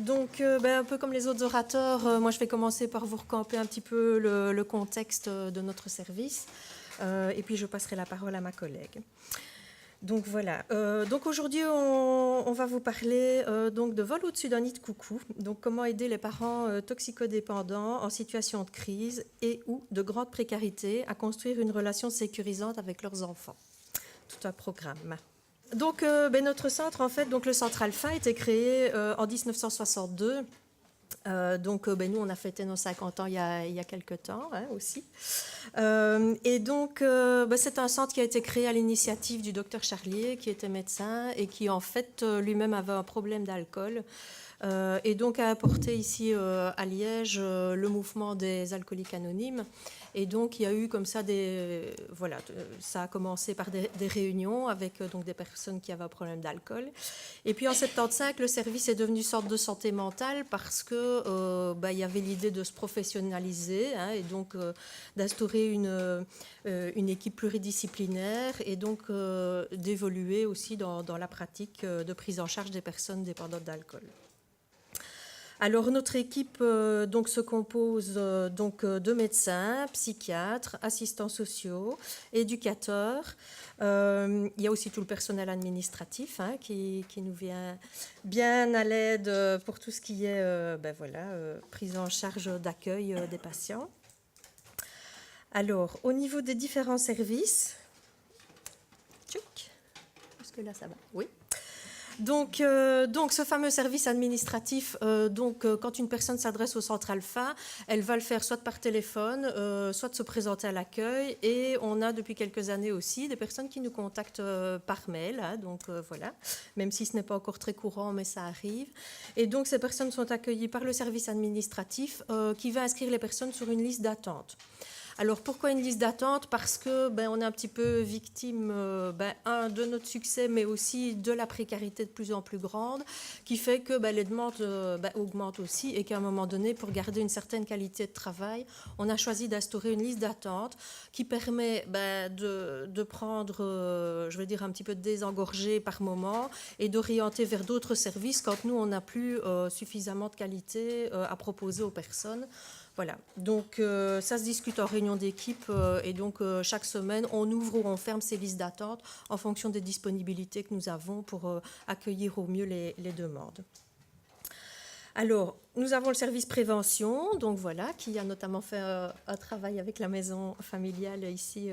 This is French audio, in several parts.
Donc, un peu comme les autres orateurs, moi je vais commencer par vous recamper un petit peu le contexte de notre service, et puis je passerai la parole à ma collègue. Donc voilà. Donc aujourd'hui, on va vous parler donc de vol au-dessus d'un nid de coucou. Donc comment aider les parents toxicodépendants en situation de crise et ou de grande précarité à construire une relation sécurisante avec leurs enfants. Tout un programme. Donc notre centre, en fait, donc le centre Alpha a été créé en 1962. Nous, on a fêté nos 50 ans il y a quelques temps aussi. Et donc, c'est un centre qui a été créé à l'initiative du docteur Charlier, qui était médecin et qui, en fait, lui-même avait un problème d'alcool. Et donc a apporté ici à Liège le mouvement des alcooliques anonymes. Et donc il y a eu comme ça ça a commencé par des réunions avec donc des personnes qui avaient un problème d'alcool. Et puis en 75, le service est devenu sorte de santé mentale parce que il y avait l'idée de se professionnaliser et donc d'instaurer une équipe pluridisciplinaire et donc d'évoluer aussi dans la pratique de prise en charge des personnes dépendantes d'alcool. Alors notre équipe se compose de médecins, psychiatres, assistants sociaux, éducateurs. Il y a aussi tout le personnel administratif qui nous vient bien à l'aide pour tout ce qui est prise en charge d'accueil des patients. Alors au niveau des différents services, est-ce que là ça va? Oui. Donc, ce fameux service administratif, quand une personne s'adresse au centre Alpha, elle va le faire soit par téléphone, soit de se présenter à l'accueil. Et on a depuis quelques années aussi des personnes qui nous contactent par mail. Voilà, même si ce n'est pas encore très courant, mais ça arrive. Et donc, ces personnes sont accueillies par le service administratif qui va inscrire les personnes sur une liste d'attente. Alors pourquoi une liste d'attente? Parce que on est un petit peu victime de notre succès, mais aussi de la précarité de plus en plus grande, qui fait que les demandes augmentent aussi et qu'à un moment donné, pour garder une certaine qualité de travail, on a choisi d'instaurer une liste d'attente qui permet de prendre, un petit peu de désengorger par moment et d'orienter vers d'autres services quand nous, on n'a plus suffisamment de qualité à proposer aux personnes. Voilà, donc ça se discute en réunion d'équipe et donc chaque semaine, on ouvre ou on ferme ces listes d'attente en fonction des disponibilités que nous avons pour accueillir au mieux les demandes. Alors, nous avons le service prévention, donc voilà, qui a notamment fait un travail avec la maison familiale ici.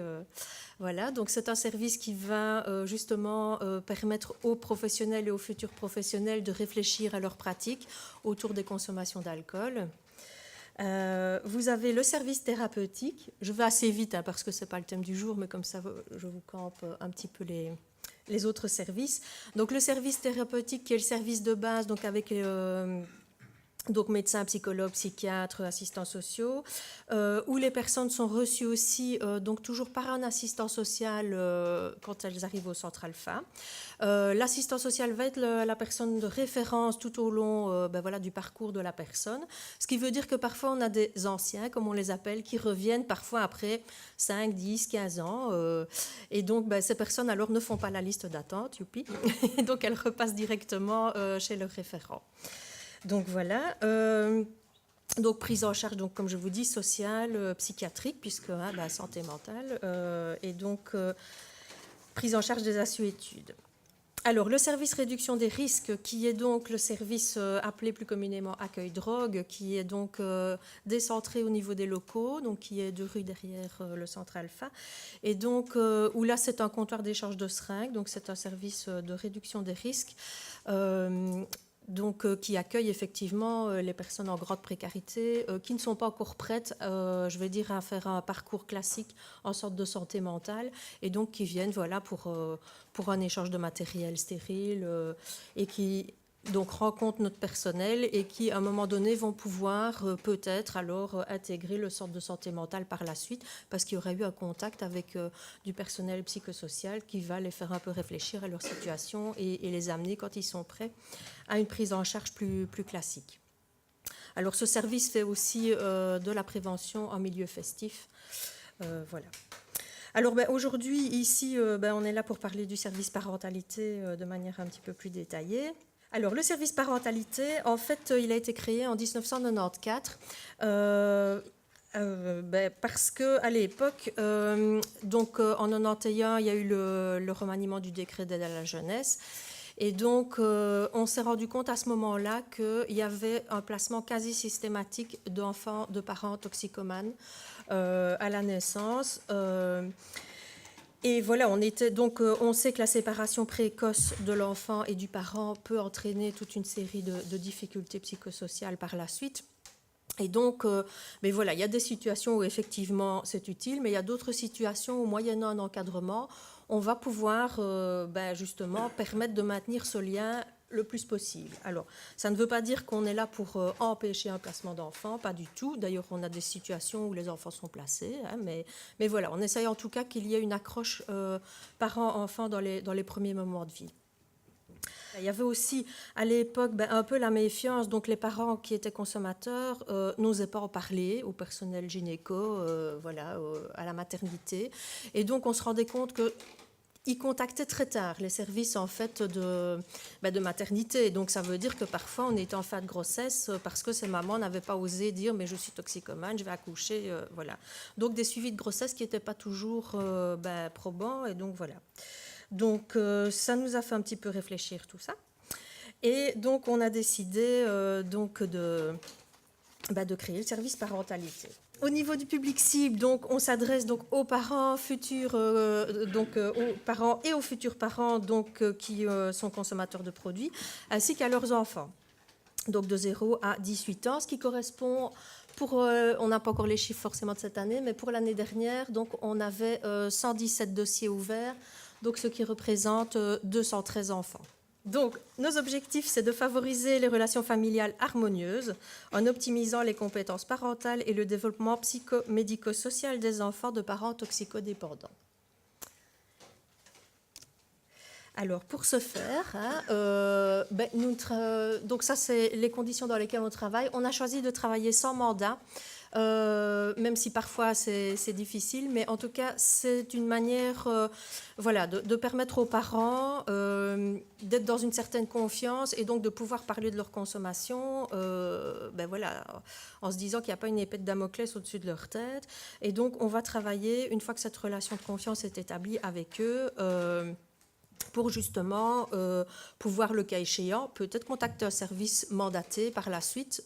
Voilà, donc c'est un service qui va justement permettre aux professionnels et aux futurs professionnels de réfléchir à leurs pratiques autour des consommations d'alcool. Vous avez le service thérapeutique. Je vais assez vite parce que ce n'est pas le thème du jour, mais comme ça, je vous campe un petit peu les autres services. Donc, le service thérapeutique qui est le service de base, donc avec médecins, psychologues, psychiatres, assistants sociaux, où les personnes sont reçues aussi, toujours par un assistant social quand elles arrivent au centre Alpha. L'assistant social va être la personne de référence tout au long du parcours de la personne, ce qui veut dire que parfois on a des anciens, comme on les appelle, qui reviennent parfois après 5, 10, 15 ans, et donc ces personnes alors ne font pas la liste d'attente, youpi, et donc elles repassent directement chez le référent. Donc voilà, donc prise en charge, donc, comme je vous dis, sociale, psychiatrique, puisque santé mentale, et donc prise en charge des assuétudes. Alors, le service réduction des risques, qui est donc le service appelé plus communément accueil drogue, qui est donc décentré au niveau des locaux, donc qui est 2 rues derrière le centre Alpha, et donc où là c'est un comptoir d'échange de seringues, donc c'est un service de réduction des risques. Qui accueille effectivement les personnes en grande précarité, qui ne sont pas encore prêtes, à faire un parcours classique en sorte de santé mentale, et donc qui viennent pour un échange de matériel stérile et qui donc rencontrent notre personnel et qui, à un moment donné, vont pouvoir peut-être alors intégrer le centre de santé mentale par la suite, parce qu'il y aurait eu un contact avec du personnel psychosocial qui va les faire un peu réfléchir à leur situation et les amener, quand ils sont prêts, à une prise en charge plus classique. Alors ce service fait aussi de la prévention en milieu festif. Voilà. Alors aujourd'hui, ici, on est là pour parler du service parentalité de manière un petit peu plus détaillée. Alors, le service parentalité, en fait, il a été créé en 1994. Parce que à l'époque, en 91, il y a eu le remaniement du décret d'aide à la jeunesse. Et donc, on s'est rendu compte à ce moment-là qu'il y avait un placement quasi systématique d'enfants de parents toxicomanes à la naissance. Et voilà, on sait que la séparation précoce de l'enfant et du parent peut entraîner toute une série de difficultés psychosociales par la suite. Et donc, mais voilà, il y a des situations où effectivement c'est utile, mais il y a d'autres situations où, moyennant un encadrement, on va pouvoir justement permettre de maintenir ce lien le plus possible. Alors, ça ne veut pas dire qu'on est là pour empêcher un placement d'enfants, pas du tout. D'ailleurs, on a des situations où les enfants sont placés, hein, mais voilà, on essaye en tout cas qu'il y ait une accroche parent-enfant dans les premiers moments de vie. Il y avait aussi à l'époque un peu la méfiance, donc les parents qui étaient consommateurs n'osaient pas en parler au personnel gynéco, à la maternité. Et donc on se rendait compte qu'ils contactaient très tard les services en fait de maternité. Donc ça veut dire que parfois on était en fin de grossesse parce que ces mamans n'avaient pas osé dire mais je suis toxicomane, je vais accoucher, voilà. Donc des suivis de grossesse qui n'étaient pas toujours probants et donc voilà. Donc ça nous a fait un petit peu réfléchir tout ça. Et donc on a décidé de créer le service parentalité. Au niveau du public cible, donc on s'adresse donc aux parents futurs, aux parents et aux futurs parents qui sont consommateurs de produits, ainsi qu'à leurs enfants. Donc de 0 à 18 ans, ce qui correspond on n'a pas encore les chiffres forcément de cette année, mais pour l'année dernière, donc on avait 117 dossiers ouverts, donc ce qui représente 213 enfants. Donc, nos objectifs, c'est de favoriser les relations familiales harmonieuses en optimisant les compétences parentales et le développement psycho-médico-social des enfants de parents toxicodépendants. Alors, pour ce faire, donc ça, c'est les conditions dans lesquelles on travaille. On a choisi de travailler sans mandat, même si parfois c'est difficile, mais en tout cas, c'est une manière de permettre aux parents d'être dans une certaine confiance et donc de pouvoir parler de leur consommation en se disant qu'il n'y a pas une épée de Damoclès au-dessus de leur tête. Et donc, on va travailler, une fois que cette relation de confiance est établie avec eux, pour justement pouvoir, le cas échéant, peut-être contacter un service mandaté par la suite.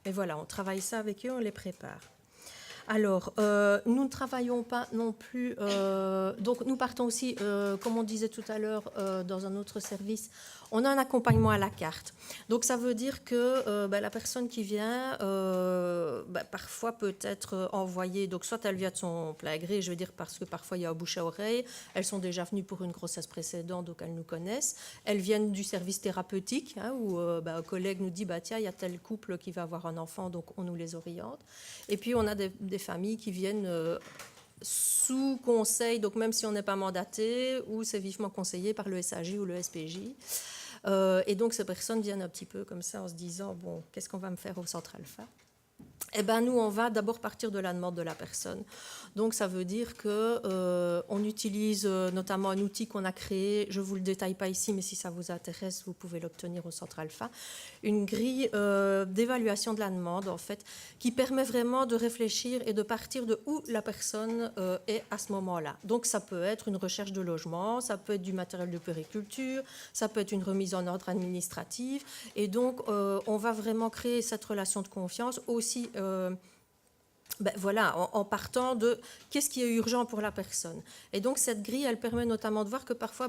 Mais voilà, on travaille ça avec eux, on les prépare. Alors, nous ne travaillons pas non plus... donc, nous partons aussi, comme on disait tout à l'heure, dans un autre service, on a un accompagnement à la carte. Donc, ça veut dire que la personne qui vient, parfois peut être envoyée... Donc, soit elle vient de son plein gré, je veux dire, parce que parfois il y a un bouche à oreille. Elles sont déjà venues pour une grossesse précédente, donc elles nous connaissent. Elles viennent du service thérapeutique, où un collègue nous dit, tiens, il y a tel couple qui va avoir un enfant, donc on nous les oriente. Et puis, on a des familles qui viennent sous conseil, donc même si on n'est pas mandaté, ou c'est vivement conseillé par le SAJ ou le SPJ. Et donc, ces personnes viennent un petit peu comme ça en se disant, bon, qu'est-ce qu'on va me faire au Centre Alpha ? Eh bien, nous, on va d'abord partir de la demande de la personne. Donc, ça veut dire qu'on utilise notamment un outil qu'on a créé, je ne vous le détaille pas ici, mais si ça vous intéresse, vous pouvez l'obtenir au Centre Alpha, une grille d'évaluation de la demande, en fait, qui permet vraiment de réfléchir et de partir de où la personne est à ce moment-là. Donc, ça peut être une recherche de logement, ça peut être du matériel de puériculture, ça peut être une remise en ordre administrative. Et donc, on va vraiment créer cette relation de confiance aussi en partant de qu'est-ce qui est urgent pour la personne. Et donc, cette grille, elle permet notamment de voir que parfois,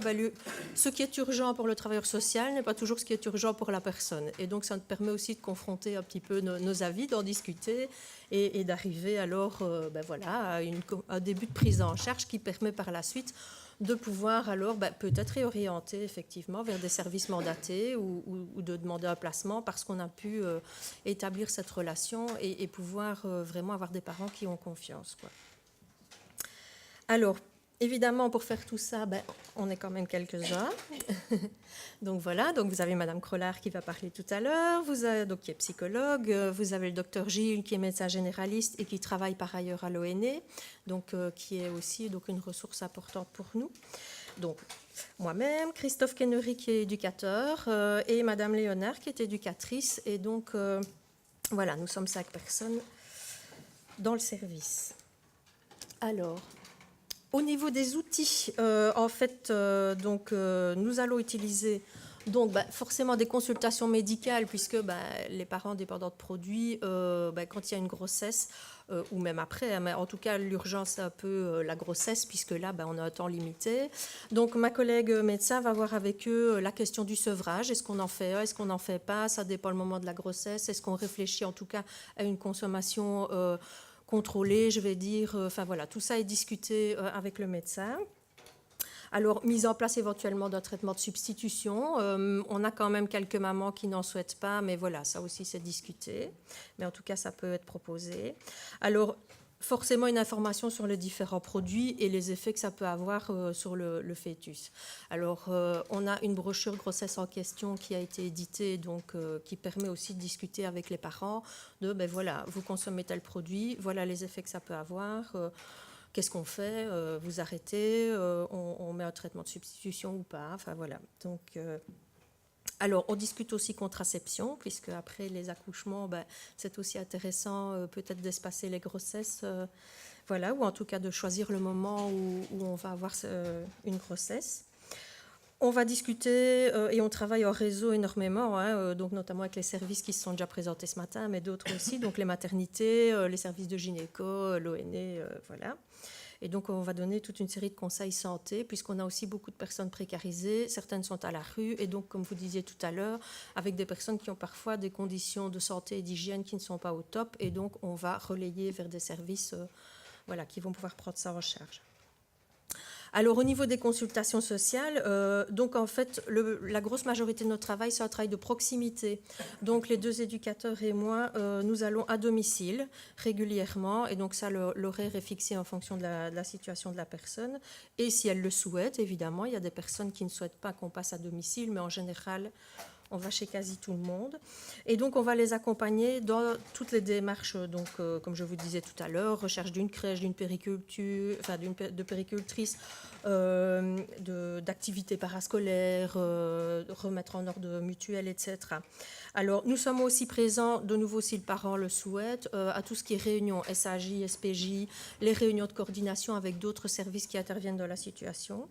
ce qui est urgent pour le travailleur social n'est pas toujours ce qui est urgent pour la personne. Et donc, ça nous permet aussi de confronter un petit peu nos avis, d'en discuter et d'arriver alors à un début de prise en charge qui permet par la suite de pouvoir alors peut-être réorienter effectivement vers des services mandatés ou de demander un placement parce qu'on a pu établir cette relation et pouvoir vraiment avoir des parents qui ont confiance, quoi. Alors, évidemment, pour faire tout ça, on est quand même quelques-uns. Donc voilà, donc vous avez Madame Crollard qui va parler tout à l'heure, donc qui est psychologue, vous avez le docteur Gilles qui est médecin généraliste et qui travaille par ailleurs à l'ONE, donc qui est aussi donc une ressource importante pour nous. Donc moi-même, Christophe Kennery qui est éducateur et Madame Léonard qui est éducatrice. Et donc, voilà, nous sommes 5 personnes dans le service. Alors, au niveau des outils, en fait, nous allons utiliser donc, forcément des consultations médicales, puisque les parents dépendants de produits, quand il y a une grossesse, ou même après, hein, mais en tout cas l'urgence c'est un peu la grossesse, puisque là on a un temps limité. Donc ma collègue médecin va voir avec eux la question du sevrage. Est-ce qu'on en fait un, est-ce qu'on n'en fait pas? Ça dépend le moment de la grossesse. Est-ce qu'on réfléchit en tout cas à une consommation contrôlée, je vais dire. Enfin voilà, tout ça est discuté avec le médecin. Alors, mise en place éventuellement d'un traitement de substitution. On a quand même quelques mamans qui n'en souhaitent pas, mais voilà, ça aussi c'est discuté. Mais en tout cas, ça peut être proposé. Alors, forcément une information sur les différents produits et les effets que ça peut avoir sur le fœtus. Alors, on a une brochure grossesse en question qui a été éditée, donc qui permet aussi de discuter avec les parents de, voilà, vous consommez tel produit, voilà les effets que ça peut avoir. Qu'est-ce qu'on fait? Vous arrêtez? On met un traitement de substitution ou pas? Enfin voilà. Donc, alors, on discute aussi contraception, puisque après les accouchements, c'est aussi intéressant peut-être d'espacer les grossesses, voilà, ou en tout cas de choisir le moment où on va avoir une grossesse. On va discuter et on travaille en réseau énormément, hein, donc notamment avec les services qui se sont déjà présentés ce matin, mais d'autres aussi, donc les maternités, les services de gynéco, l'ONE, voilà. Et donc on va donner toute une série de conseils santé, puisqu'on a aussi beaucoup de personnes précarisées, certaines sont à la rue, et donc comme vous disiez tout à l'heure, avec des personnes qui ont parfois des conditions de santé et d'hygiène qui ne sont pas au top, et donc on va relayer vers des services voilà, qui vont pouvoir prendre ça en charge. Alors au niveau des consultations sociales, donc en fait la grosse majorité de notre travail c'est un travail de proximité. Donc les 2 éducateurs et moi, nous allons à domicile régulièrement et donc ça l'horaire est fixé en fonction de la situation de la personne et si elle le souhaite évidemment, il y a des personnes qui ne souhaitent pas qu'on passe à domicile mais en général on va chez quasi tout le monde. Et donc, on va les accompagner dans toutes les démarches, donc, comme je vous disais tout à l'heure, recherche d'une crèche, d'une périculture, enfin, de péricultrice, d'activités parascolaires, remettre en ordre mutuel, etc. Alors, nous sommes aussi présents, de nouveau, si le parent le souhaite, à tout ce qui est réunions SAJ, SPJ, les réunions de coordination avec d'autres services qui interviennent dans la situation.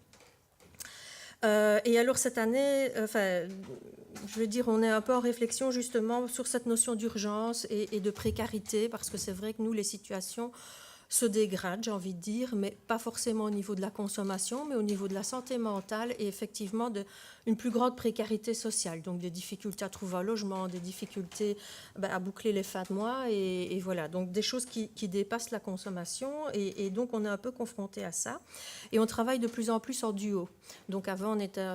Et alors cette année, je veux dire, on est un peu en réflexion justement sur cette notion d'urgence et de précarité, parce que c'est vrai que nous, les situations se dégradent, j'ai envie de dire, mais pas forcément au niveau de la consommation, mais au niveau de la santé mentale et effectivement une plus grande précarité sociale, donc des difficultés à trouver un logement, des difficultés à boucler les fins de mois, et voilà, donc des choses qui dépassent la consommation, et donc on est un peu confronté à ça, et on travaille de plus en plus en duo. Donc avant on était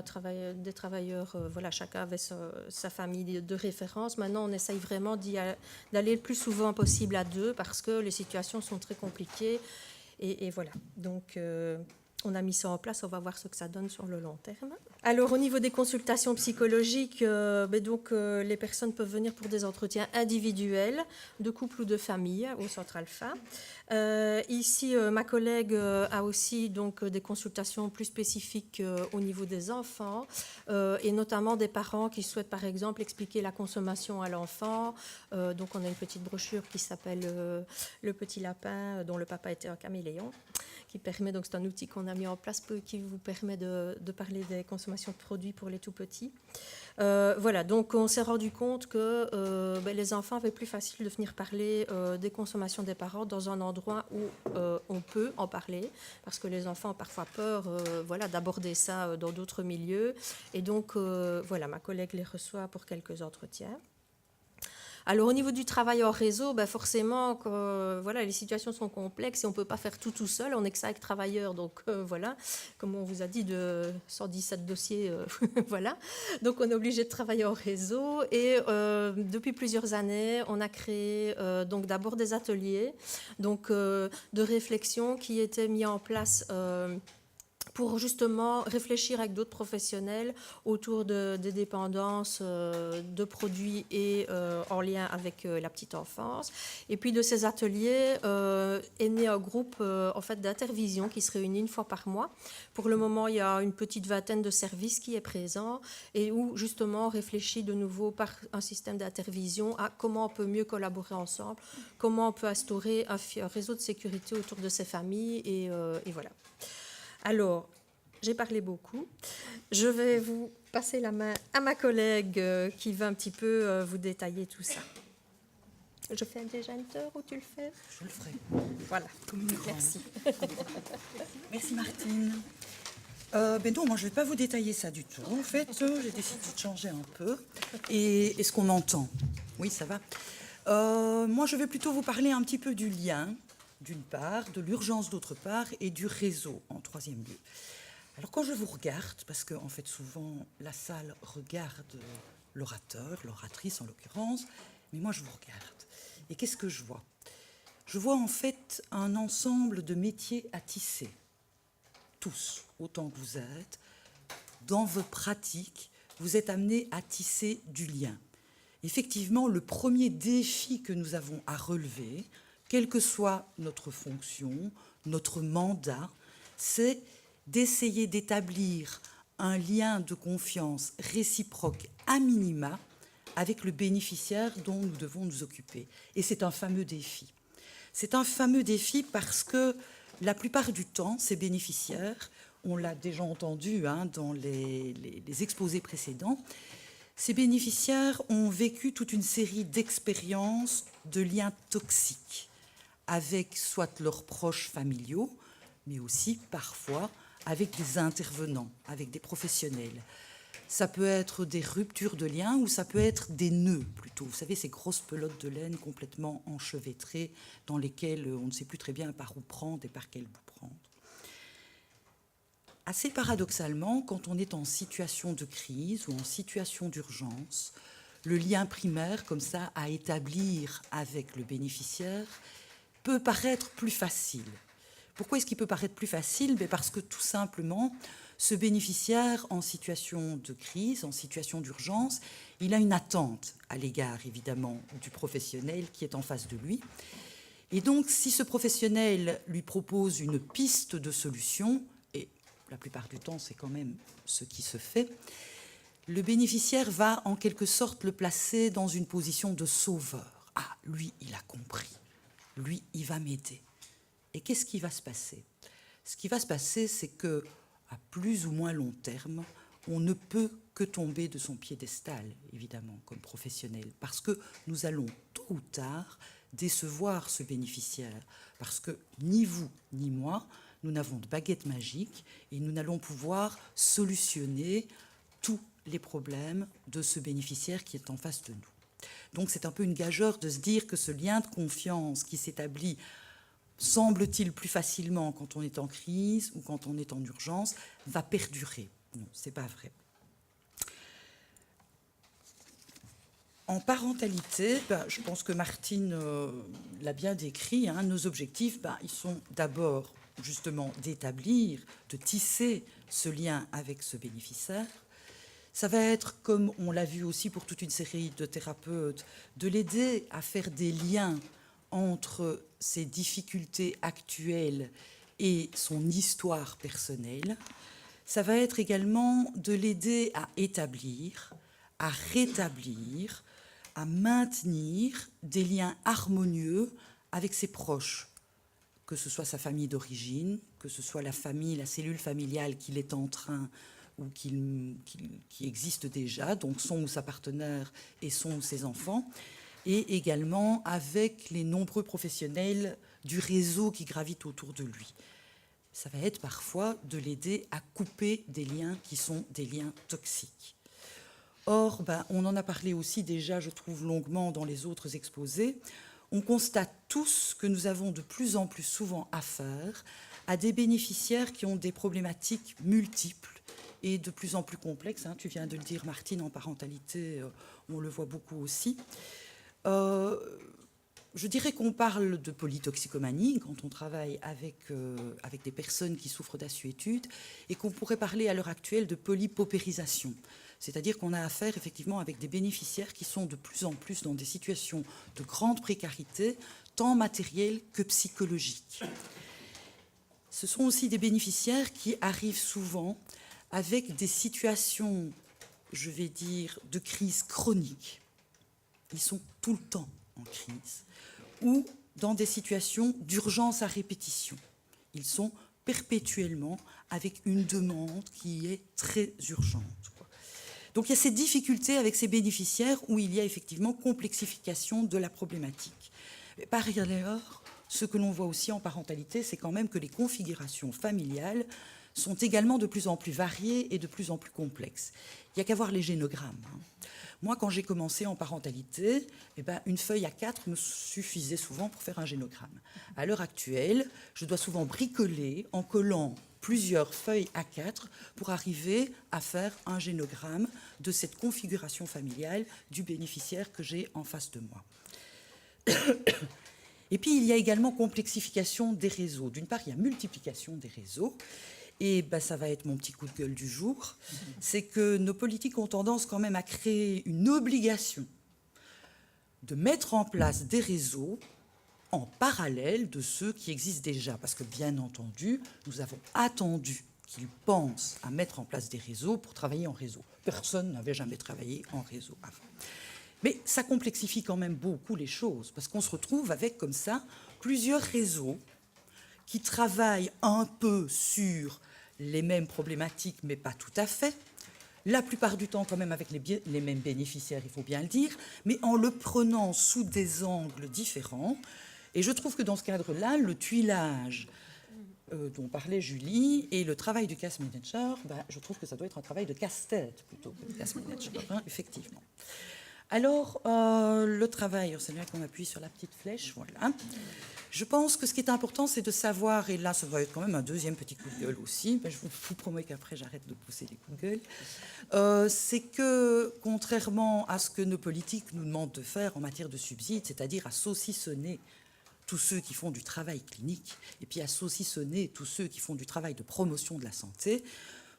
des travailleurs, voilà, chacun avait sa famille de référence, maintenant on essaye vraiment d'aller le plus souvent possible à 2, parce que les situations sont très compliquées, et voilà, donc on a mis ça en place, on va voir ce que ça donne sur le long terme. Alors au niveau des consultations psychologiques, les personnes peuvent venir pour des entretiens individuels, de couple ou de famille au Centre Alpha. Ici, ma collègue a aussi donc des consultations plus spécifiques au niveau des enfants et notamment des parents qui souhaitent par exemple expliquer la consommation à l'enfant. Donc on a une petite brochure qui s'appelle Le petit lapin dont le papa était un caméléon, qui permet, donc c'est un outil qu'on a mis en place qui vous permet de parler des consommations de produits pour les tout petits. Voilà, donc on s'est rendu compte que les enfants avaient plus facile de venir parler des consommations des parents dans un endroit où on peut en parler, parce que les enfants ont parfois peur voilà, d'aborder ça dans d'autres milieux. Et donc, voilà, ma collègue les reçoit pour quelques entretiens. Alors au niveau du travail en réseau, forcément, voilà, les situations sont complexes et on ne peut pas faire tout seul, on n'est que 5 travailleurs, donc voilà, comme on vous a dit, de 117 dossiers, voilà. Donc on est obligé de travailler en réseau et depuis plusieurs années, on a créé donc d'abord des ateliers donc, de réflexion qui étaient mis en place pour justement réfléchir avec d'autres professionnels autour des dépendances de produits et en lien avec la petite enfance. Et puis de ces ateliers est né un groupe en fait, d'intervision qui se réunit une fois par mois. Pour le moment, il y a une petite vingtaine de services qui est présent et où justement on réfléchit de nouveau par un système d'intervision à comment on peut mieux collaborer ensemble, comment on peut instaurer un réseau de sécurité autour de ces familles et voilà. Alors, j'ai parlé beaucoup. Je vais vous passer la main à ma collègue qui va un petit peu vous détailler tout ça. Je fais déjà une heure ou tu le fais? Je le ferai. Voilà. Merci. Merci Martine. Non, moi je ne vais pas vous détailler ça du tout. En fait, j'ai décidé de changer un peu. Et est-ce qu'on m'entend? Oui, ça va. Moi, je vais plutôt vous parler un petit peu du lien, d'une part, de l'urgence d'autre part, et du réseau en troisième lieu. Alors quand je vous regarde, parce qu'en fait souvent la salle regarde l'orateur, l'oratrice en l'occurrence, mais moi je vous regarde. Et qu'est-ce que je vois? Je vois en fait un ensemble de métiers à tisser. Tous, autant que vous êtes, dans vos pratiques, vous êtes amenés à tisser du lien. Effectivement, le premier défi que nous avons à relever, quelle que soit notre fonction, notre mandat, c'est d'essayer d'établir un lien de confiance réciproque à minima avec le bénéficiaire dont nous devons nous occuper. Et c'est un fameux défi. C'est un fameux défi parce que la plupart du temps, ces bénéficiaires, on l'a déjà entendu dans les exposés précédents, ces bénéficiaires ont vécu toute une série d'expériences de liens toxiques avec soit leurs proches familiaux, mais aussi parfois avec des intervenants, avec des professionnels. Ça peut être des ruptures de liens ou ça peut être des nœuds plutôt. Vous savez, ces grosses pelotes de laine complètement enchevêtrées dans lesquelles on ne sait plus très bien par où prendre et par quel bout prendre. Assez paradoxalement, quand on est en situation de crise ou en situation d'urgence, le lien primaire, comme ça, à établir avec le bénéficiaire, peut paraître plus facile. Pourquoi est-ce qu'il peut paraître plus facile? Parce que tout simplement, ce bénéficiaire en situation de crise, en situation d'urgence, il a une attente à l'égard, évidemment, du professionnel qui est en face de lui. Et donc, si ce professionnel lui propose une piste de solution, et la plupart du temps, c'est quand même ce qui se fait, le bénéficiaire va en quelque sorte le placer dans une position de sauveur. Ah, lui, il a compris. Lui, il va m'aider. Et qu'est-ce qui va se passer? Ce qui va se passer, c'est que, à plus ou moins long terme, on ne peut que tomber de son piédestal, évidemment, comme professionnel, parce que nous allons tôt ou tard décevoir ce bénéficiaire, parce que ni vous ni moi, nous n'avons de baguette magique et nous n'allons pouvoir solutionner tous les problèmes de ce bénéficiaire qui est en face de nous. Donc c'est un peu une gageure de se dire que ce lien de confiance qui s'établit, semble-t-il, plus facilement quand on est en crise ou quand on est en urgence, va perdurer. Non, ce n'est pas vrai. En parentalité, je pense que Martine l'a bien décrit, nos objectifs, ils sont d'abord justement d'établir, de tisser ce lien avec ce bénéficiaire. Ça va être, comme on l'a vu aussi pour toute une série de thérapeutes, de l'aider à faire des liens entre ses difficultés actuelles et son histoire personnelle. Ça va être également de l'aider à établir, à rétablir, à maintenir des liens harmonieux avec ses proches, que ce soit sa famille d'origine, que ce soit la famille, la cellule familiale qu'il est en train ou qui existe déjà, donc son ou sa partenaire et son ou ses enfants, et également avec les nombreux professionnels du réseau qui gravitent autour de lui. Ça va être parfois de l'aider à couper des liens qui sont des liens toxiques. Or, on en a parlé aussi déjà, je trouve, longuement dans les autres exposés. On constate tous que nous avons de plus en plus souvent affaire à des bénéficiaires qui ont des problématiques multiples et de plus en plus complexes. Tu viens de le dire, Martine, en parentalité, on le voit beaucoup aussi. je dirais qu'on parle de polytoxicomanie quand on travaille avec des personnes qui souffrent d'assuétude et qu'on pourrait parler à l'heure actuelle de polypaupérisation. C'est-à-dire qu'on a affaire effectivement avec des bénéficiaires qui sont de plus en plus dans des situations de grande précarité, tant matérielle que psychologique. Ce sont aussi des bénéficiaires qui arrivent souvent avec des situations, je vais dire, de crise chronique. Ils sont tout le temps en crise, ou dans des situations d'urgence à répétition. Ils sont perpétuellement avec une demande qui est très urgente. Donc il y a ces difficultés avec ces bénéficiaires où il y a effectivement complexification de la problématique. Mais par ailleurs, ce que l'on voit aussi en parentalité, c'est quand même que les configurations familiales sont également de plus en plus variées et de plus en plus complexes. Il n'y a qu'à voir les génogrammes. Moi, quand j'ai commencé en parentalité, une feuille A4 me suffisait souvent pour faire un génogramme. À l'heure actuelle, je dois souvent bricoler en collant plusieurs feuilles A4 pour arriver à faire un génogramme de cette configuration familiale du bénéficiaire que j'ai en face de moi. Et puis, il y a également complexification des réseaux. D'une part, il y a multiplication des réseaux. Et ça va être mon petit coup de gueule du jour. C'est que nos politiques ont tendance quand même à créer une obligation de mettre en place des réseaux en parallèle de ceux qui existent déjà. Parce que, bien entendu, nous avons attendu qu'ils pensent à mettre en place des réseaux pour travailler en réseau. Personne n'avait jamais travaillé en réseau avant. Mais ça complexifie quand même beaucoup les choses, parce qu'on se retrouve avec, comme ça, plusieurs réseaux qui travaillent un peu sur les mêmes problématiques, mais pas tout à fait. La plupart du temps, quand même, avec les mêmes bénéficiaires, il faut bien le dire, mais en le prenant sous des angles différents. Et je trouve que dans ce cadre-là, le tuilage dont parlait Julie et le travail du case manager, je trouve que ça doit être un travail de casse-tête plutôt que de case manager, effectivement. Alors, le travail, c'est là qu'on appuie sur la petite flèche, voilà. Je pense que ce qui est important, c'est de savoir, et là, ça va être quand même un deuxième petit coup de gueule aussi, je vous promets qu'après, j'arrête de pousser les coups de gueule, c'est que, contrairement à ce que nos politiques nous demandent de faire en matière de subsides, c'est-à-dire à saucissonner tous ceux qui font du travail clinique, et puis à saucissonner tous ceux qui font du travail de promotion de la santé,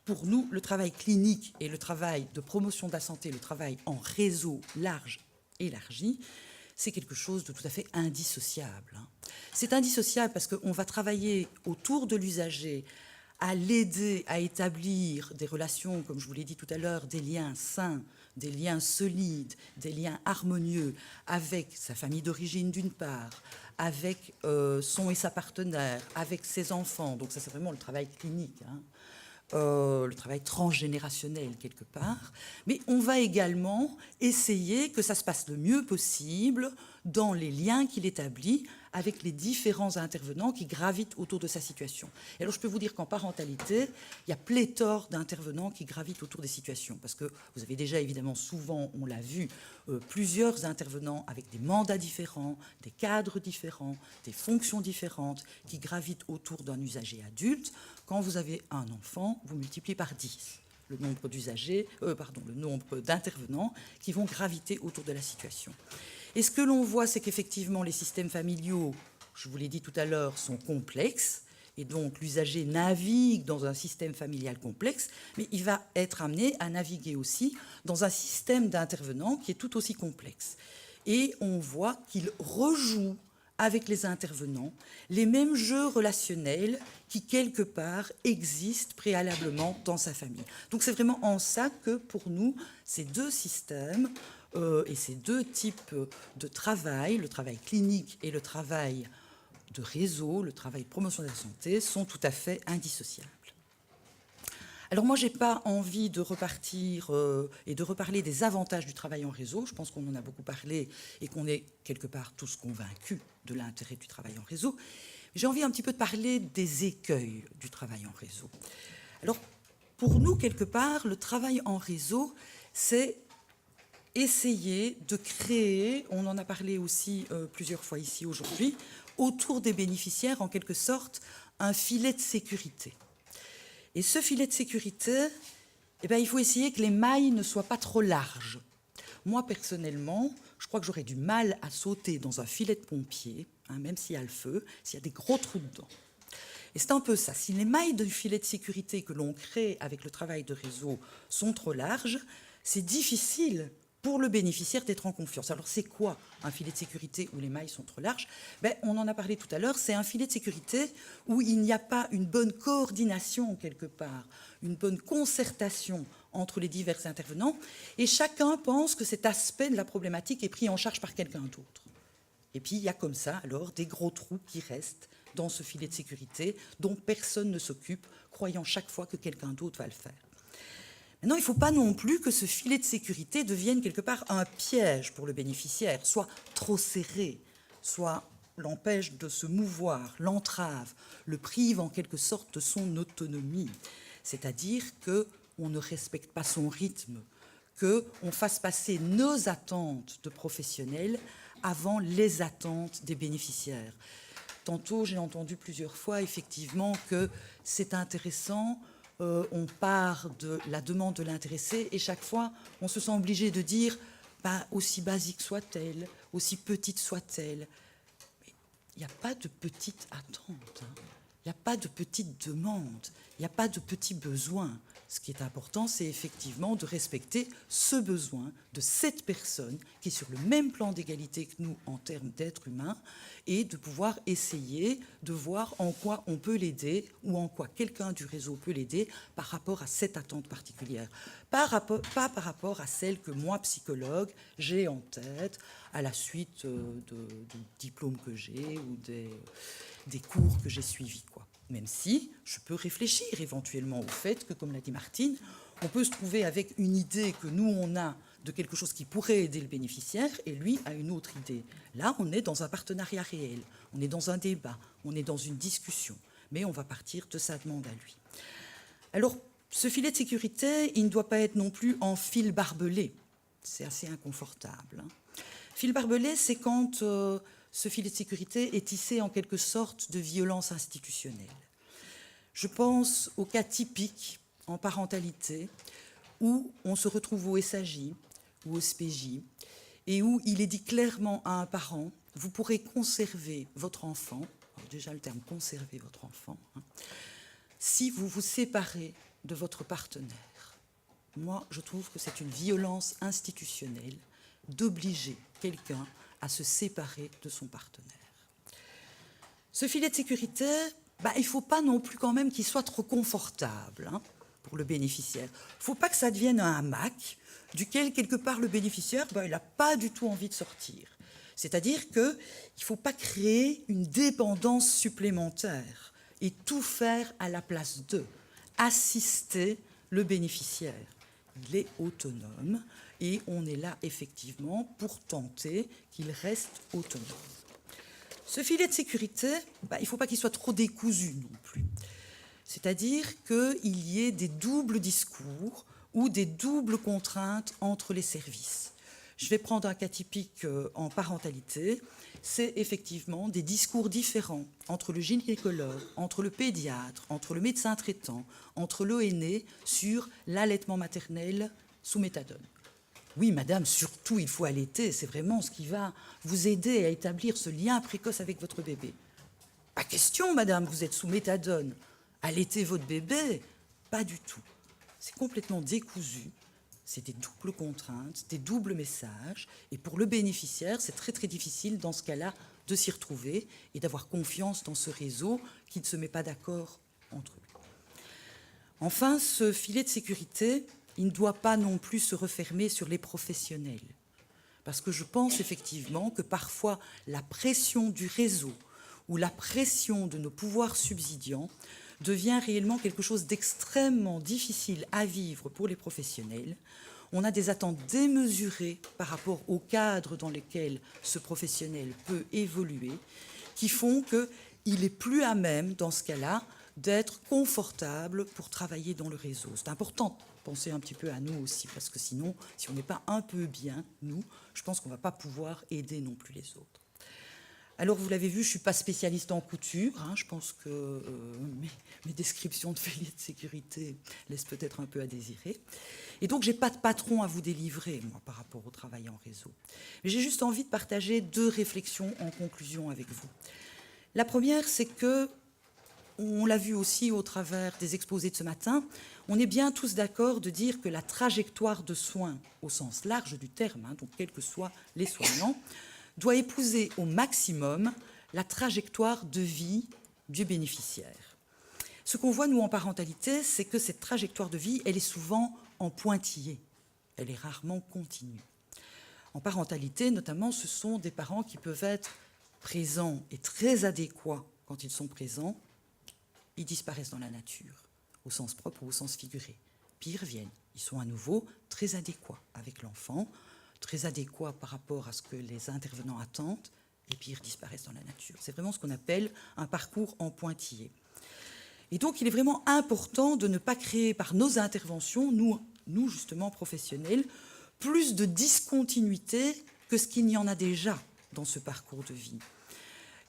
pour nous, le travail clinique et le travail de promotion de la santé, le travail en réseau large, élargi, c'est quelque chose de tout à fait indissociable. C'est indissociable parce qu'on va travailler autour de l'usager, à l'aider à établir des relations, comme je vous l'ai dit tout à l'heure, des liens sains, des liens solides, des liens harmonieux avec sa famille d'origine d'une part, avec son et sa partenaire, avec ses enfants. Donc ça, c'est vraiment le travail clinique, le travail transgénérationnel quelque part, mais on va également essayer que ça se passe le mieux possible dans les liens qu'il établit avec les différents intervenants qui gravitent autour de sa situation. Et alors je peux vous dire qu'en parentalité, il y a pléthore d'intervenants qui gravitent autour des situations, parce que vous avez déjà évidemment souvent, on l'a vu, plusieurs intervenants avec des mandats différents, des cadres différents, des fonctions différentes qui gravitent autour d'un usager adulte. Quand vous avez un enfant, vous multipliez par 10 le nombre d'usagers, le nombre d'intervenants qui vont graviter autour de la situation. Et ce que l'on voit, c'est qu'effectivement, les systèmes familiaux, je vous l'ai dit tout à l'heure, sont complexes, et donc l'usager navigue dans un système familial complexe, mais il va être amené à naviguer aussi dans un système d'intervenants qui est tout aussi complexe. Et on voit qu'il rejoue avec les intervenants les mêmes jeux relationnels qui, quelque part, existent préalablement dans sa famille. Donc c'est vraiment en ça que, pour nous, ces deux systèmes et ces deux types de travail, le travail clinique et le travail de réseau, le travail de promotion de la santé, sont tout à fait indissociables. Alors moi, je n'ai pas envie de repartir et de reparler des avantages du travail en réseau. Je pense qu'on en a beaucoup parlé et qu'on est quelque part tous convaincus de l'intérêt du travail en réseau. J'ai envie un petit peu de parler des écueils du travail en réseau. Alors, pour nous, quelque part, le travail en réseau, c'est essayer de créer, on en a parlé aussi plusieurs fois ici aujourd'hui, autour des bénéficiaires, en quelque sorte, un filet de sécurité. Et ce filet de sécurité, il faut essayer que les mailles ne soient pas trop larges. Moi, personnellement, je crois que j'aurais du mal à sauter dans un filet de pompier, hein, même s'il y a le feu, s'il y a des gros trous dedans. Et c'est un peu ça. Si les mailles du filet de sécurité que l'on crée avec le travail de réseau sont trop larges, c'est difficile pour le bénéficiaire d'être en confiance. Alors c'est quoi un filet de sécurité où les mailles sont trop larges? On en a parlé tout à l'heure, c'est un filet de sécurité où il n'y a pas une bonne coordination quelque part, une bonne concertation entre les divers intervenants, et chacun pense que cet aspect de la problématique est pris en charge par quelqu'un d'autre. Et puis il y a comme ça alors des gros trous qui restent dans ce filet de sécurité dont personne ne s'occupe, croyant chaque fois que quelqu'un d'autre va le faire. Maintenant, il ne faut pas non plus que ce filet de sécurité devienne quelque part un piège pour le bénéficiaire, soit trop serré, soit l'empêche de se mouvoir, l'entrave, le prive en quelque sorte de son autonomie. C'est-à-dire qu'on ne respecte pas son rythme, qu'on fasse passer nos attentes de professionnels avant les attentes des bénéficiaires. Tantôt, j'ai entendu plusieurs fois, effectivement, que c'est intéressant, on part de la demande de l'intéressé, et chaque fois, on se sent obligé de dire, aussi basique soit-elle, aussi petite soit-elle. Mais il n'y a pas de petite attente, hein. Il n'y a pas de petite demande, il n'y a pas de petits besoins. Ce qui est important, c'est effectivement de respecter ce besoin de cette personne qui est sur le même plan d'égalité que nous en termes d'être humain et de pouvoir essayer de voir en quoi on peut l'aider ou en quoi quelqu'un du réseau peut l'aider par rapport à cette attente particulière. Pas par rapport à celle que moi, psychologue, j'ai en tête à la suite du diplôme que j'ai ou des cours que j'ai suivis, quoi. Même si je peux réfléchir éventuellement au fait que, comme l'a dit Martine, on peut se trouver avec une idée que nous, on a de quelque chose qui pourrait aider le bénéficiaire, et lui a une autre idée. Là, on est dans un partenariat réel, on est dans un débat, on est dans une discussion, mais on va partir de sa demande à lui. Alors, ce filet de sécurité, il ne doit pas être non plus en fil barbelé. C'est assez inconfortable, hein. Fil barbelé, c'est quand ce filet de sécurité est tissé en quelque sorte de violence institutionnelle. Je pense au cas typique en parentalité où on se retrouve au SAJ ou au SPJ et où il est dit clairement à un parent, vous pourrez conserver votre enfant, alors déjà le terme conserver votre enfant, hein, si vous vous séparez de votre partenaire. Moi, je trouve que c'est une violence institutionnelle d'obliger quelqu'un à se séparer de son partenaire. Ce filet de sécurité, il ne faut pas non plus quand même qu'il soit trop confortable, hein, pour le bénéficiaire. Il ne faut pas que ça devienne un hamac duquel, quelque part, le bénéficiaire, il n'a pas du tout envie de sortir. C'est-à-dire qu'il ne faut pas créer une dépendance supplémentaire et tout faire à la place d'eux. Assister le bénéficiaire. Il est autonome et on est là effectivement pour tenter qu'il reste autonome. Ce filet de sécurité, il ne faut pas qu'il soit trop décousu non plus. C'est-à-dire qu'il y ait des doubles discours ou des doubles contraintes entre les services. Je vais prendre un cas typique en parentalité. C'est effectivement des discours différents entre le gynécologue, entre le pédiatre, entre le médecin traitant, entre l'ONE sur l'allaitement maternel sous méthadone. Oui, madame, surtout, il faut allaiter. C'est vraiment ce qui va vous aider à établir ce lien précoce avec votre bébé. Pas question, madame, vous êtes sous méthadone. Allaiter votre bébé? Pas du tout. C'est complètement décousu. C'est des doubles contraintes, des doubles messages. Et pour le bénéficiaire, c'est très, très difficile, dans ce cas-là, de s'y retrouver et d'avoir confiance dans ce réseau qui ne se met pas d'accord entre eux. Enfin, ce filet de sécurité, il ne doit pas non plus se refermer sur les professionnels. Parce que je pense effectivement que parfois la pression du réseau ou la pression de nos pouvoirs subsidiants devient réellement quelque chose d'extrêmement difficile à vivre pour les professionnels. On a des attentes démesurées par rapport au cadre dans lequel ce professionnel peut évoluer, qui font qu'il n'est plus à même, dans ce cas-là, d'être confortable pour travailler dans le réseau. C'est important de penser un petit peu à nous aussi, parce que sinon, si on n'est pas un peu bien, nous, je pense qu'on ne va pas pouvoir aider non plus les autres. Alors, vous l'avez vu, je ne suis pas spécialiste en couture. Je pense que mes descriptions de filets de sécurité laissent peut-être un peu à désirer. Et donc, je n'ai pas de patron à vous délivrer, moi, par rapport au travail en réseau. Mais j'ai juste envie de partager 2 réflexions en conclusion avec vous. La première, c'est que, on l'a vu aussi au travers des exposés de ce matin, on est bien tous d'accord de dire que la trajectoire de soins, au sens large du terme, donc quels que soient les soignants, doit épouser au maximum la trajectoire de vie du bénéficiaire. Ce qu'on voit, nous, en parentalité, c'est que cette trajectoire de vie, elle est souvent en pointillé. Elle est rarement continue. En parentalité, notamment, ce sont des parents qui peuvent être présents et très adéquats quand ils sont présents. Ils disparaissent dans la nature, au sens propre ou au sens figuré. Puis ils reviennent. Ils sont à nouveau très adéquats avec l'enfant, très adéquats par rapport à ce que les intervenants attendent, et puis ils disparaissent dans la nature. C'est vraiment ce qu'on appelle un parcours en pointillé. Et donc, il est vraiment important de ne pas créer par nos interventions, nous justement professionnels, plus de discontinuité que ce qu'il n'y en a déjà dans ce parcours de vie.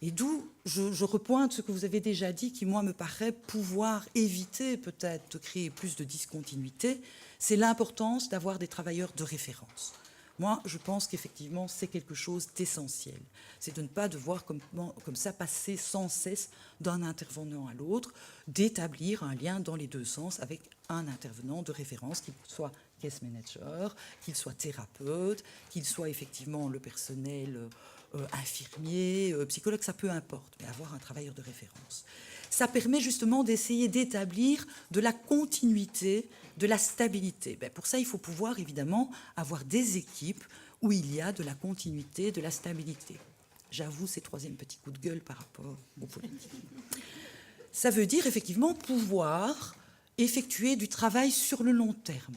Et d'où je repointe ce que vous avez déjà dit, qui, moi, me paraît pouvoir éviter peut-être de créer plus de discontinuité, c'est l'importance d'avoir des travailleurs de référence. Moi, je pense qu'effectivement, c'est quelque chose d'essentiel. C'est de ne pas devoir comme ça passer sans cesse d'un intervenant à l'autre, d'établir un lien dans les 2 sens avec un intervenant de référence, qu'il soit case manager, qu'il soit thérapeute, qu'il soit effectivement le personnel infirmier, psychologue, ça peu importe, mais avoir un travailleur de référence. Ça permet justement d'essayer d'établir de la continuité, de la stabilité. Pour ça, il faut pouvoir évidemment avoir des équipes où il y a de la continuité, de la stabilité. J'avoue, c'est 3e petit coup de gueule par rapport aux politiques. Ça veut dire effectivement pouvoir effectuer du travail sur le long terme.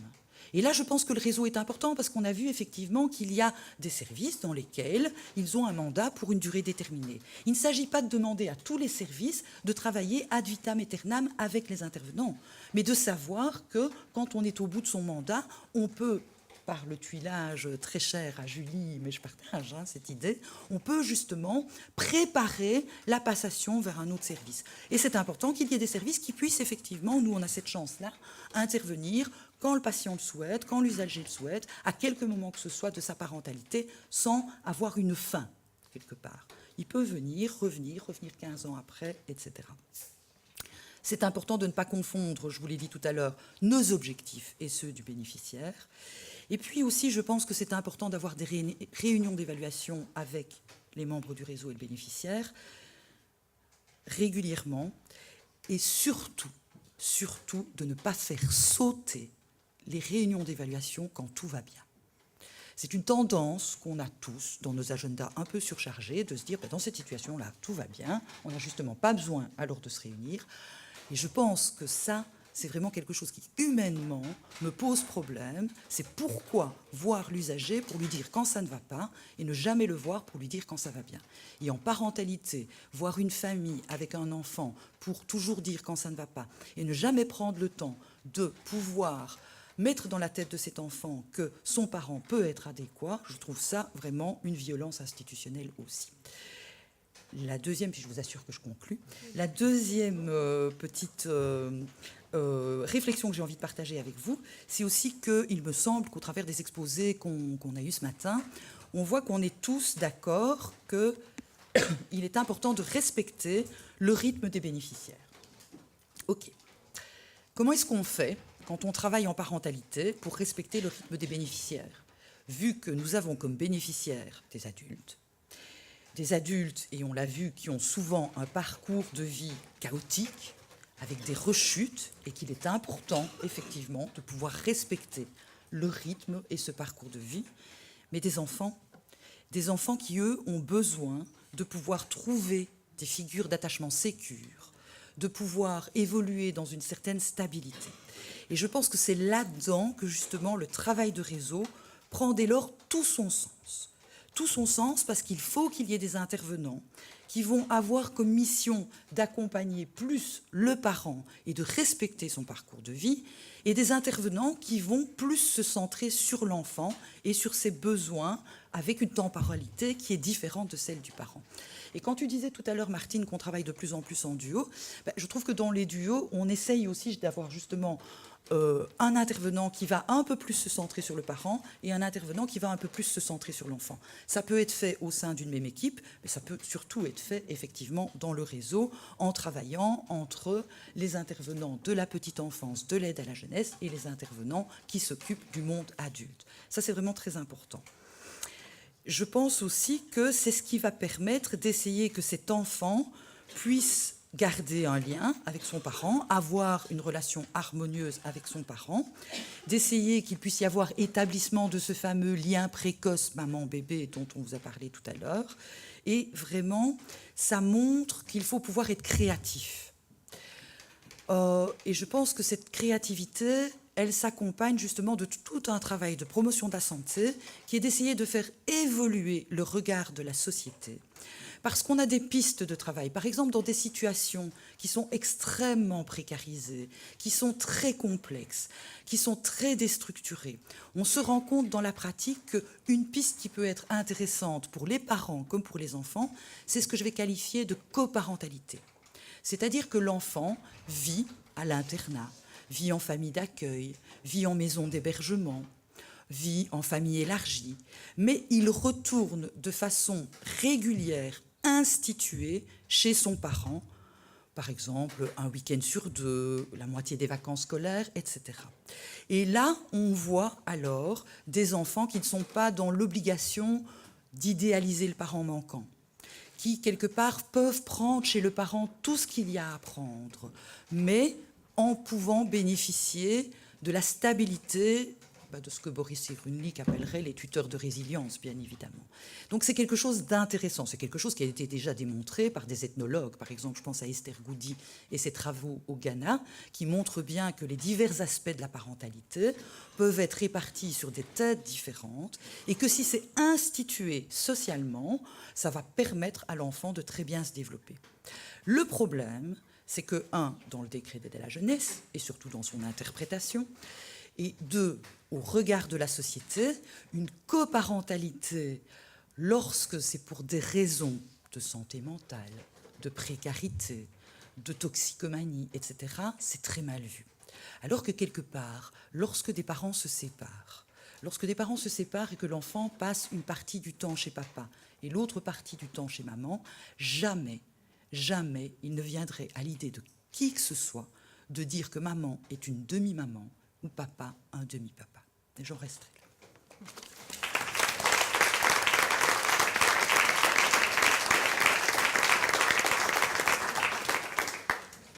Et là, je pense que le réseau est important parce qu'on a vu effectivement qu'il y a des services dans lesquels ils ont un mandat pour une durée déterminée. Il ne s'agit pas de demander à tous les services de travailler ad vitam aeternam avec les intervenants, mais de savoir que quand on est au bout de son mandat, on peut, par le tuilage très cher à Julie, mais je partage cette idée, on peut justement préparer la passation vers un autre service. Et c'est important qu'il y ait des services qui puissent effectivement, nous on a cette chance-là, intervenir quand le patient le souhaite, quand l'usager le souhaite, à quelque moment que ce soit de sa parentalité, sans avoir une fin, quelque part. Il peut venir, revenir 15 ans après, etc. C'est important de ne pas confondre, je vous l'ai dit tout à l'heure, nos objectifs et ceux du bénéficiaire. Et puis aussi, je pense que c'est important d'avoir des réunions d'évaluation avec les membres du réseau et le bénéficiaire régulièrement, et surtout de ne pas faire sauter les réunions d'évaluation quand tout va bien. C'est une tendance qu'on a tous dans nos agendas un peu surchargés, de se dire dans cette situation-là, tout va bien, on n'a justement pas besoin alors de se réunir. Et je pense que ça, c'est vraiment quelque chose qui, humainement, me pose problème. C'est pourquoi voir l'usager pour lui dire quand ça ne va pas et ne jamais le voir pour lui dire quand ça va bien. Et en parentalité, voir une famille avec un enfant pour toujours dire quand ça ne va pas et ne jamais prendre le temps de pouvoir mettre dans la tête de cet enfant que son parent peut être adéquat, je trouve ça vraiment une violence institutionnelle aussi. La deuxième, puis je vous assure que je conclus, la deuxième petite réflexion que j'ai envie de partager avec vous, c'est aussi qu'il me semble qu'au travers des exposés qu'on a eus ce matin, on voit qu'on est tous d'accord qu'il est important de respecter le rythme des bénéficiaires. OK. Comment est-ce qu'on fait quand on travaille en parentalité pour respecter le rythme des bénéficiaires, vu que nous avons comme bénéficiaires des adultes, et on l'a vu, qui ont souvent un parcours de vie chaotique, avec des rechutes, et qu'il est important, effectivement, de pouvoir respecter le rythme et ce parcours de vie, mais des enfants qui, eux, ont besoin de pouvoir trouver des figures d'attachement sécures, de pouvoir évoluer dans une certaine stabilité. Et je pense que c'est là-dedans que, justement, le travail de réseau prend dès lors tout son sens. tout son sens parce qu'il faut qu'il y ait des intervenants qui vont avoir comme mission d'accompagner plus le parent et de respecter son parcours de vie, et des intervenants qui vont plus se centrer sur l'enfant et sur ses besoins avec une temporalité qui est différente de celle du parent. Et quand tu disais tout à l'heure, Martine, qu'on travaille de plus en plus en duo, je trouve que dans les duos, on essaye aussi d'avoir justement un intervenant qui va un peu plus se centrer sur le parent et un intervenant qui va un peu plus se centrer sur l'enfant. Ça peut être fait au sein d'une même équipe, mais ça peut surtout être fait effectivement dans le réseau, en travaillant entre les intervenants de la petite enfance, de l'aide à la jeunesse et les intervenants qui s'occupent du monde adulte. Ça, c'est vraiment très important. Je pense aussi que c'est ce qui va permettre d'essayer que cet enfant puisse garder un lien avec son parent, avoir une relation harmonieuse avec son parent, d'essayer qu'il puisse y avoir établissement de ce fameux lien précoce maman-bébé dont on vous a parlé tout à l'heure. Et vraiment, ça montre qu'il faut pouvoir être créatif. Et je pense que cette créativité, elle s'accompagne justement de tout un travail de promotion de la santé qui est d'essayer de faire évoluer le regard de la société. Parce qu'on a des pistes de travail, par exemple dans des situations qui sont extrêmement précarisées, qui sont très complexes, qui sont très déstructurées. On se rend compte dans la pratique qu'une piste qui peut être intéressante pour les parents comme pour les enfants, c'est ce que je vais qualifier de coparentalité. C'est-à-dire que l'enfant vit à l'internat, vit en famille d'accueil, vit en maison d'hébergement, vit en famille élargie, mais il retourne de façon régulière, instituée, chez son parent, par exemple un week-end sur 2, la moitié des vacances scolaires, etc. Et là, on voit alors des enfants qui ne sont pas dans l'obligation d'idéaliser le parent manquant, qui, quelque part, peuvent prendre chez le parent tout ce qu'il y a à prendre, mais en pouvant bénéficier de la stabilité de ce que Boris Cyrulnik appellerait les tuteurs de résilience, bien évidemment. Donc c'est quelque chose d'intéressant, c'est quelque chose qui a été déjà démontré par des ethnologues. Par exemple, je pense à Esther Goudi et ses travaux au Ghana, qui montrent bien que les divers aspects de la parentalité peuvent être répartis sur des têtes différentes, et que si c'est institué socialement, ça va permettre à l'enfant de très bien se développer. Le problème, c'est que, dans le décret d'aide à la jeunesse, et surtout dans son interprétation, et 2, au regard de la société, une coparentalité, lorsque c'est pour des raisons de santé mentale, de précarité, de toxicomanie, etc., c'est très mal vu. Alors que quelque part, lorsque des parents se séparent, et que l'enfant passe une partie du temps chez papa et l'autre partie du temps chez maman, jamais il ne viendrait à l'idée de qui que ce soit de dire que maman est une demi-maman ou papa un demi-papa. Et j'en resterai là.